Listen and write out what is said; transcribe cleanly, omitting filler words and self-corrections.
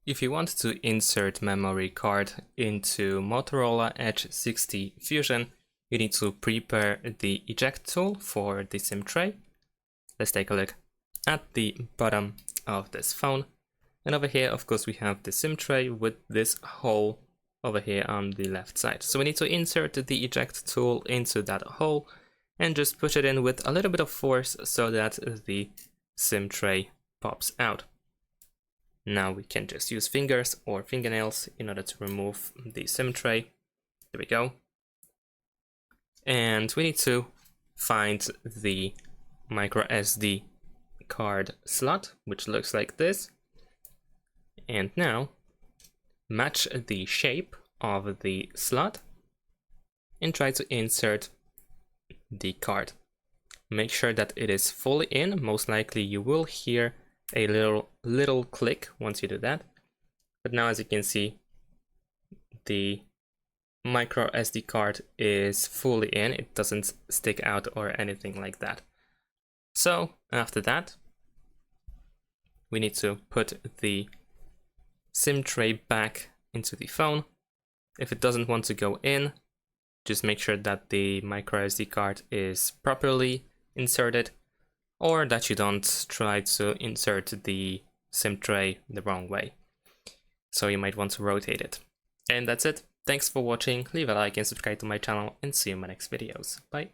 If you want to insert memory card into Motorola Edge 60 Fusion, you need to prepare the eject tool for the SIM tray. Let's take a look at the bottom of this phone. And over here, of course, we have the SIM tray with this hole over here on the left side. So we need to insert the eject tool into that hole and just push it in with a little bit of force so that the SIM tray pops out. Now we can just use fingers or fingernails in order to remove the SIM tray. There we go. And we need to find the microSD card slot, which looks like this. And now match the shape of the slot and try to insert the card. Make sure that it is fully in. Most likely you will hear a little click once you do that. But now, as you can see, the micro SD card is fully in. It doesn't stick out or anything like that. So after that, we need to put the SIM tray back into the phone. If it doesn't want to go in, just make sure that the micro SD card is properly inserted, or that you don't try to insert the SIM tray the wrong way. So you might want to rotate it. And that's it. Thanks for watching. Leave a like and subscribe to my channel, and see you in my next videos. Bye.